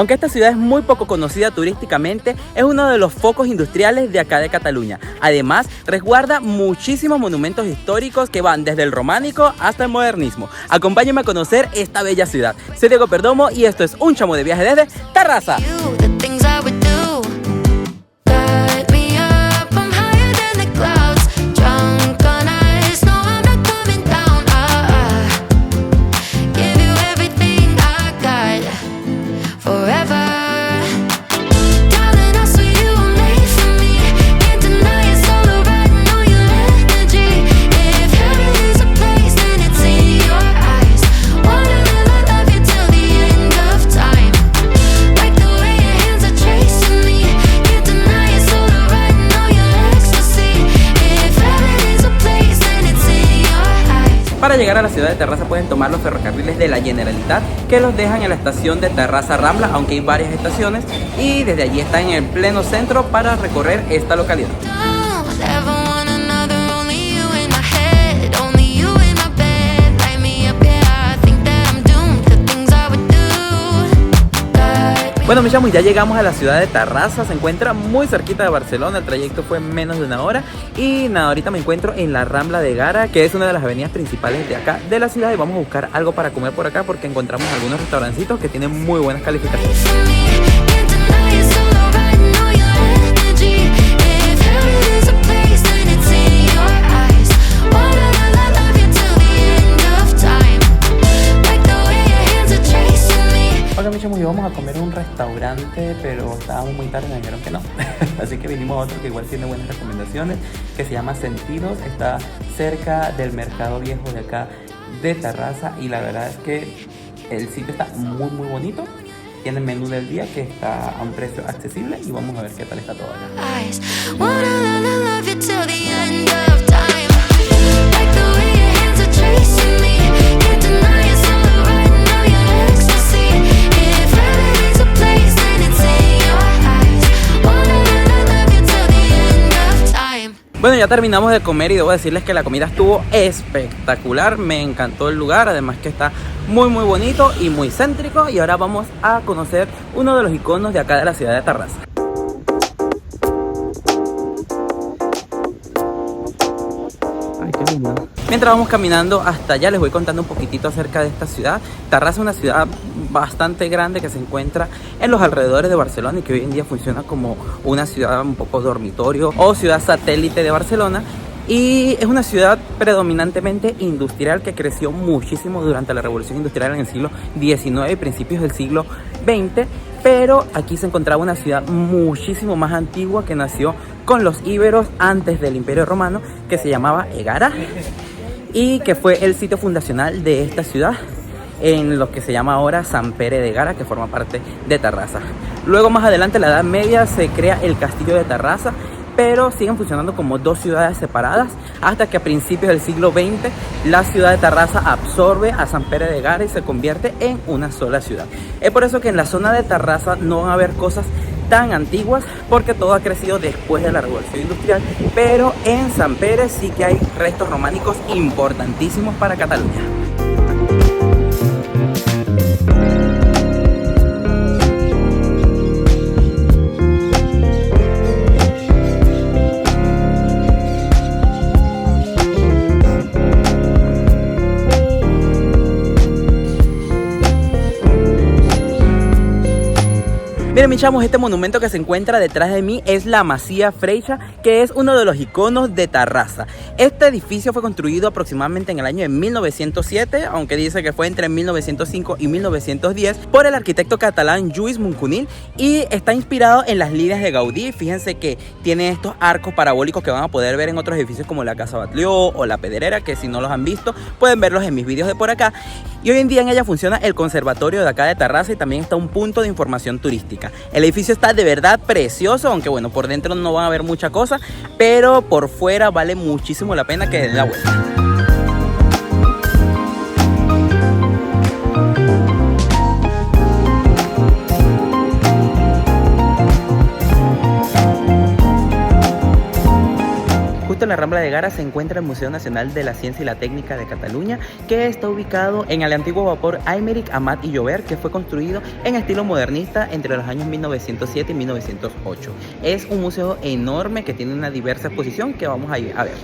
Aunque esta ciudad es muy poco conocida turísticamente, es uno de los focos industriales de acá de Cataluña. Además, resguarda muchísimos monumentos históricos que van desde el románico hasta el modernismo. Acompáñenme a conocer esta bella ciudad. Soy Diego Perdomo y esto es Un Chamo de Viaje desde Terrassa. Para llegar a la ciudad de Terrassa pueden tomar los ferrocarriles de la Generalitat, que los dejan en la estación de Terrassa Rambla, aunque hay varias estaciones, y desde allí están en el pleno centro para recorrer esta localidad. Bueno, mis chamos, ya llegamos a la ciudad de Terrassa, se encuentra muy cerquita de Barcelona, el trayecto fue menos de una hora y nada, ahorita me encuentro en la Rambla de Gara, que es una de las avenidas principales de acá de la ciudad y vamos a buscar algo para comer por acá porque encontramos algunos restaurancitos que tienen muy buenas calificaciones. Hola mis chamos, y vamos a comer en un restaurante, pero estábamos muy tarde y me dijeron que no. Así que vinimos a otro que igual tiene buenas recomendaciones, que se llama Sentidos. Está cerca del mercado viejo de acá de Terrassa y la verdad es que el sitio está muy bonito. Tiene el menú del día que está a un precio accesible y vamos a ver qué tal está todo acá. Bueno, ya terminamos de comer y debo decirles que la comida estuvo espectacular, me encantó el lugar, además que está muy bonito y muy céntrico y ahora vamos a conocer uno de los iconos de acá de la ciudad de Terrassa. Ay, qué lindo. Mientras vamos caminando hasta allá les voy contando un poquitito acerca de esta ciudad. Terrassa es una ciudad bastante grande que se encuentra en los alrededores de Barcelona y que hoy en día funciona como una ciudad un poco dormitorio o ciudad satélite de Barcelona. Y es una ciudad predominantemente industrial que creció muchísimo durante la revolución industrial en el siglo XIX y principios del siglo XX. Pero aquí se encontraba una ciudad muchísimo más antigua que nació con los íberos antes del Imperio Romano, que se llamaba Egara y que fue el sitio fundacional de esta ciudad, en lo que se llama ahora Sant Pere de Gara, que forma parte de Terrassa. Luego más adelante, en la Edad Media, se crea el castillo de Terrassa, pero siguen funcionando como dos ciudades separadas hasta que a principios del siglo XX la ciudad de Terrassa absorbe a Sant Pere de Gara y se convierte en una sola ciudad. Es por eso que en la zona de Terrassa no van a haber cosas tan antiguas porque todo ha crecido después de la revolución industrial, pero en Sant Pere sí que hay restos románicos importantísimos para Cataluña. Miren mis chamos, este monumento que se encuentra detrás de mí es la Masía Freixa, que es uno de los iconos de Terrassa. Este edificio fue construido aproximadamente en el año de 1907, aunque dice que fue entre 1905 y 1910, por el arquitecto catalán Lluís Muncunil y está inspirado en las líneas de Gaudí. Fíjense que tiene estos arcos parabólicos que van a poder ver en otros edificios como la Casa Batlló o la Pedrera, que si no los han visto pueden verlos en mis vídeos de por acá. Y hoy en día en ella funciona el conservatorio de acá de Terrassa y también está un punto de información turística. El edificio está de verdad precioso, aunque bueno, por dentro no van a ver mucha cosa, pero por fuera vale muchísimo la pena que den la vuelta. Justo en la Rambla de Gara se encuentra el Museo Nacional de la Ciencia y la Técnica de Cataluña, que está ubicado en el antiguo vapor Aymeric Amat i Llobert, que fue construido en estilo modernista entre los años 1907 y 1908. Es un museo enorme que tiene una diversa exposición que vamos a ir a ver.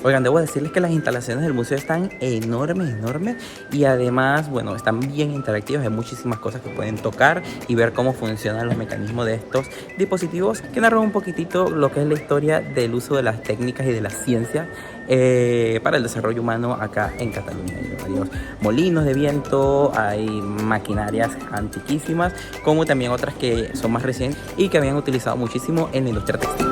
Oigan, debo decirles que las instalaciones del museo están enormes y además, bueno, están bien interactivas. Hay muchísimas cosas que pueden tocar y ver cómo funcionan los mecanismos de estos dispositivos que narran un poquitito lo que es la historia del uso de las técnicas y de la ciencia para el desarrollo humano acá en Cataluña. Hay varios molinos de viento, hay maquinarias antiquísimas, como también otras que son más recientes y que habían utilizado muchísimo en la industria textil.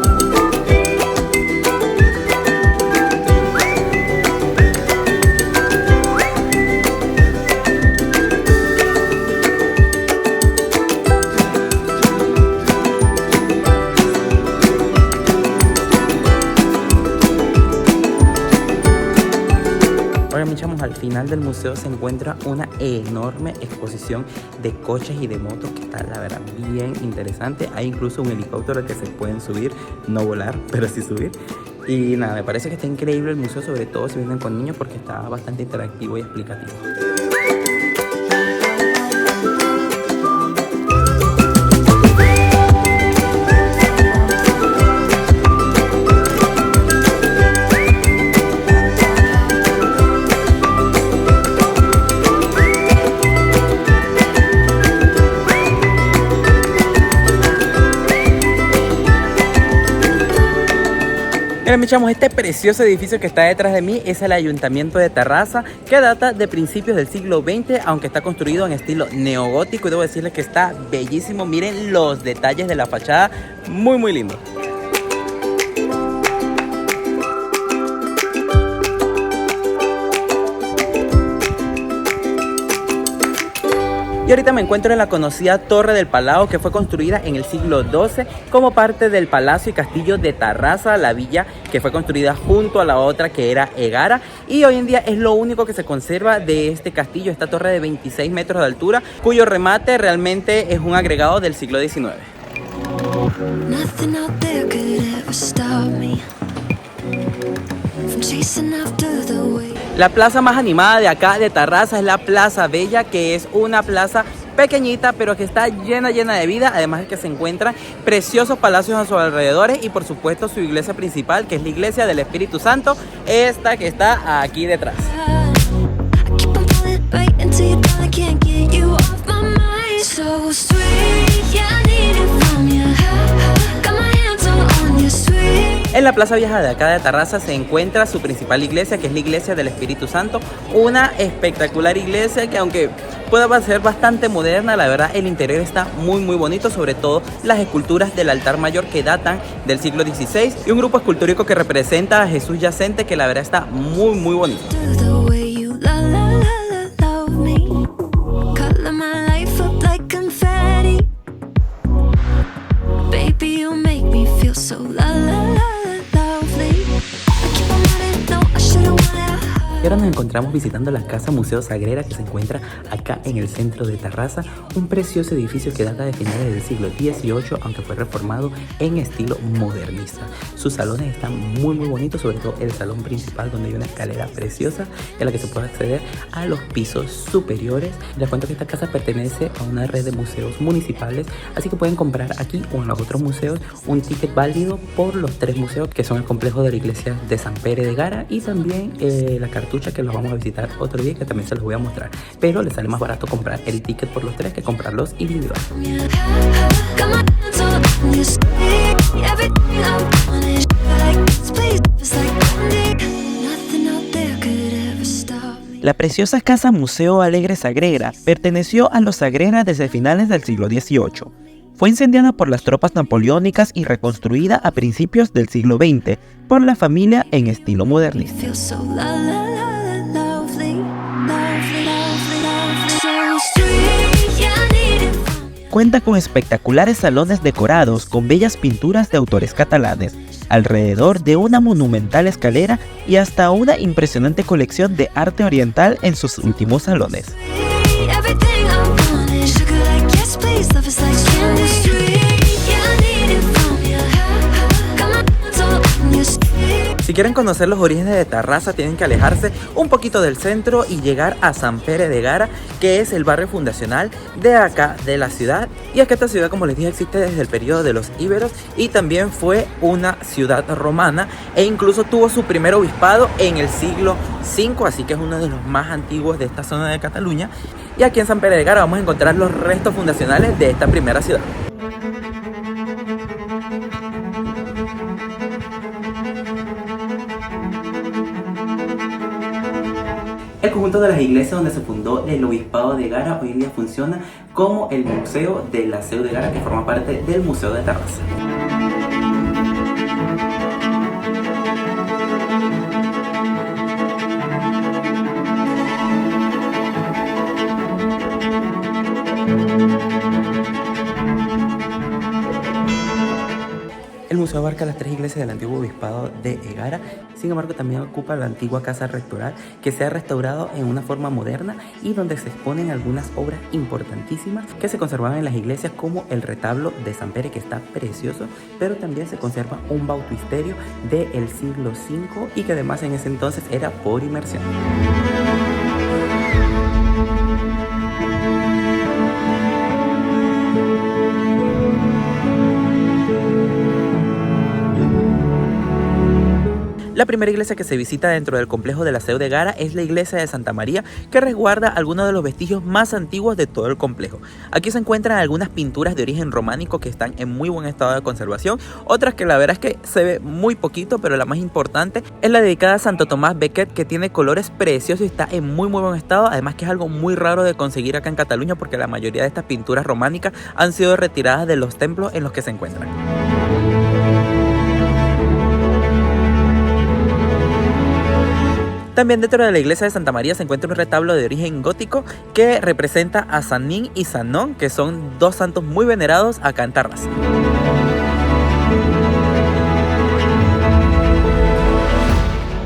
Al final del museo se encuentra una enorme exposición de coches y de motos que está, la verdad, bien interesante. Hay incluso un helicóptero al que se pueden subir, no volar, pero sí subir. Y nada, me parece que está increíble el museo, sobre todo si vienen con niños, porque está bastante interactivo y explicativo. Miren, mis chamos, este precioso edificio que está detrás de mí es el Ayuntamiento de Terrassa, que data de principios del siglo XX, aunque está construido en estilo neogótico, y debo decirles que está bellísimo. Miren los detalles de la fachada, muy lindo. Y ahorita me encuentro en la conocida Torre del Palau, que fue construida en el siglo XII como parte del Palacio y Castillo de Terrassa, la villa que fue construida junto a la otra que era Egara, y hoy en día es lo único que se conserva de este castillo, esta torre de 26 metros de altura, cuyo remate realmente es un agregado del siglo XIX. La plaza más animada de acá de Terrassa es la Plaza Bella, que es una plaza pequeñita pero que está llena de vida, además de que se encuentran preciosos palacios a sus alrededores y por supuesto su iglesia principal, que es la iglesia del Espíritu Santo, esta que está aquí detrás. En la Plaza Vieja de acá de Terrassa se encuentra su principal iglesia, que es la iglesia del Espíritu Santo, una espectacular iglesia que, aunque pueda ser bastante moderna, la verdad el interior está muy bonito, sobre todo las esculturas del altar mayor que datan del siglo XVI y un grupo escultórico que representa a Jesús yacente, que la verdad está muy bonito. Y ahora nos encontramos visitando la Casa Museo Sagrera, que se encuentra acá en el centro de Terrassa, un precioso edificio que data de finales del siglo XVIII, aunque fue reformado en estilo modernista. Sus salones están muy bonitos, sobre todo el salón principal, donde hay una escalera preciosa en la que se puede acceder a los pisos superiores. Les cuento que esta casa pertenece a una red de museos municipales, así que pueden comprar aquí o en los otros museos un ticket válido por los 3 museos, que son el complejo de la iglesia de Sant Pere de Gara y también la cartucha, que los vamos a visitar otro día, que también se los voy a mostrar, pero les sale más barato comprar el ticket por los 3 que comprarlos individual. La preciosa Casa Museo Alegre Sagrera perteneció a los Sagrera desde finales del siglo XVIII. Fue incendiada por las tropas napoleónicas y reconstruida a principios del siglo XX por la familia en estilo modernista. Cuenta con espectaculares salones decorados con bellas pinturas de autores catalanes, alrededor de una monumental escalera y hasta una impresionante colección de arte oriental en sus últimos salones. Si quieren conocer los orígenes de Tarrasa, tienen que alejarse un poquito del centro y llegar a Sant Pere de Gara, que es el barrio fundacional de acá de la ciudad. Y es que esta ciudad, como les dije, existe desde el periodo de los íberos y también fue una ciudad romana e incluso tuvo su primer obispado en el siglo V, así que es uno de los más antiguos de esta zona de Cataluña. Y aquí en Sant Pere de Gara vamos a encontrar los restos fundacionales de esta primera ciudad. El conjunto de las iglesias donde se fundó el obispado de Gara hoy en día funciona como el museo de la Seu de Gara, que forma parte del Museo de Tarrasa. El museo abarca las tres iglesias del antiguo obispado de Egara, sin embargo también ocupa la antigua casa rectoral que se ha restaurado en una forma moderna y donde se exponen algunas obras importantísimas que se conservaban en las iglesias, como el retablo de Sant Pere, que está precioso, pero también se conserva un bautisterio del siglo V y que además en ese entonces era por inmersión. La primera iglesia que se visita dentro del complejo de la Seu de Gara es la iglesia de Santa María, que resguarda algunos de los vestigios más antiguos de todo el complejo. Aquí se encuentran algunas pinturas de origen románico que están en muy buen estado de conservación, otras que la verdad es que se ve muy poquito, pero la más importante es la dedicada a Santo Tomás Becket, que tiene colores preciosos y está en muy buen estado, además que es algo muy raro de conseguir acá en Cataluña porque la mayoría de estas pinturas románicas han sido retiradas de los templos en los que se encuentran. También dentro de la iglesia de Santa María se encuentra un retablo de origen gótico que representa a San Nin y San Non, que son dos santos muy venerados acá en Tarrasa.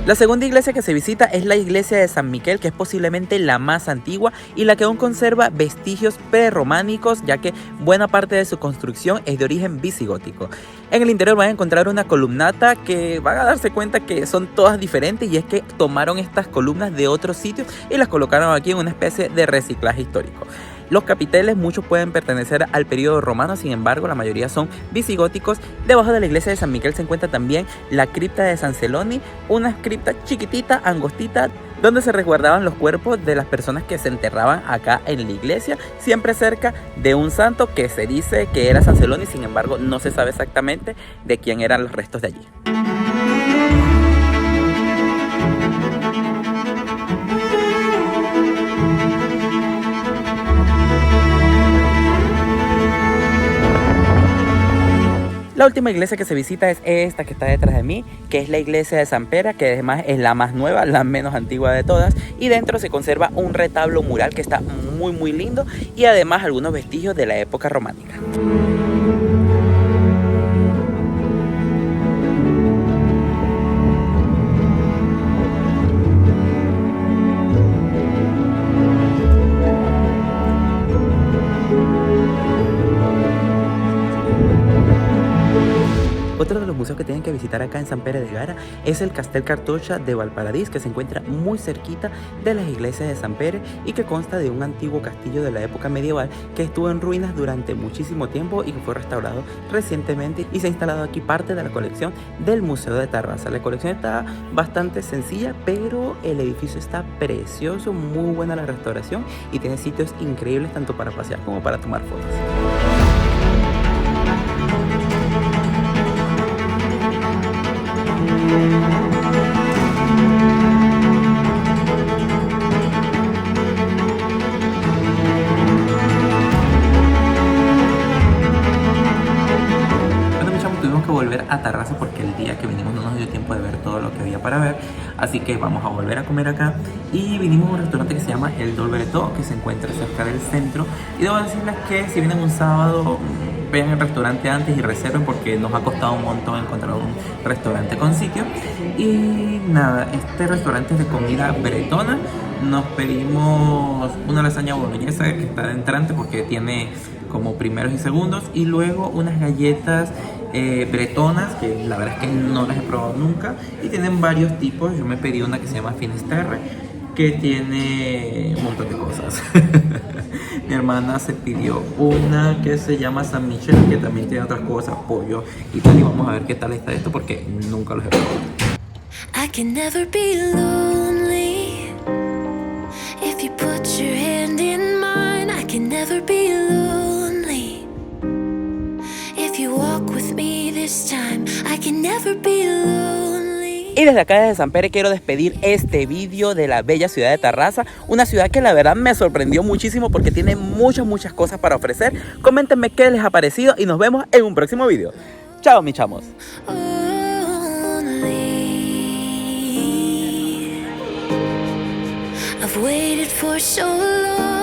La segunda iglesia que se visita es la iglesia de San Miquel, que es posiblemente la más antigua y la que aún conserva vestigios prerrománicos, ya que buena parte de su construcción es de origen visigótico. En el interior van a encontrar una columnata que van a darse cuenta que son todas diferentes, y es que tomaron estas columnas de otros sitios y las colocaron aquí en una especie de reciclaje histórico. Los capiteles, muchos pueden pertenecer al periodo romano, sin embargo la mayoría son visigóticos. Debajo de la iglesia de San Miguel se encuentra también la cripta de San Celoni, una cripta chiquitita, angostita, donde se resguardaban los cuerpos de las personas que se enterraban acá en la iglesia, siempre cerca de un santo que se dice que era San Celoni, sin embargo no se sabe exactamente de quién eran los restos de allí. La última iglesia que se visita es esta que está detrás de mí, que es la iglesia de Sant Pere, que además es la más nueva, la menos antigua de todas, y dentro se conserva un retablo mural que está muy lindo y además algunos vestigios de la época románica. Otro de los museos que tienen que visitar acá en Sant Pere de Gara es el Castell Cartoixa de Valparadís, que se encuentra muy cerquita de las iglesias de Sant Pere y que consta de un antiguo castillo de la época medieval que estuvo en ruinas durante muchísimo tiempo y que fue restaurado recientemente, y se ha instalado aquí parte de la colección del Museo de Tarrasa. La colección está bastante sencilla, pero el edificio está precioso, muy buena la restauración y tiene sitios increíbles tanto para pasear como para tomar fotos. Tuvimos que volver a Tarrasa porque el día que vinimos no nos dio tiempo de ver todo lo que había para ver, Así que vamos a volver a comer acá. Y vinimos a un restaurante que se llama El Dolberetó, que se encuentra cerca del centro. Y debo decirles que si vienen un sábado, vean el restaurante antes y reserven, porque nos ha costado un montón encontrar un restaurante con sitio. Y nada, este restaurante es de comida bretona. Nos pedimos una lasaña boloñesa que está de entrante porque tiene como primeros y segundos, y luego unas galletas bretonas que la verdad es que no las he probado nunca y tienen varios tipos. Yo me pedí una que se llama Finisterre, que tiene un montón de cosas. Mi hermana se pidió una que se llama San Michel, que también tiene otras cosas, pollo y tal, y vamos a ver qué tal está esto porque nunca los he probado. I can never be lonely if you put your hand in mine. I can never be lonely if you walk with me this time. I can never be lonely. Y desde acá, desde San Pere, quiero despedir este vídeo de la bella ciudad de Tarrasa. Una ciudad que la verdad me sorprendió muchísimo porque tiene muchas cosas para ofrecer. Coméntenme qué les ha parecido y nos vemos en un próximo vídeo. Chao, mis chamos. I've waited for so long.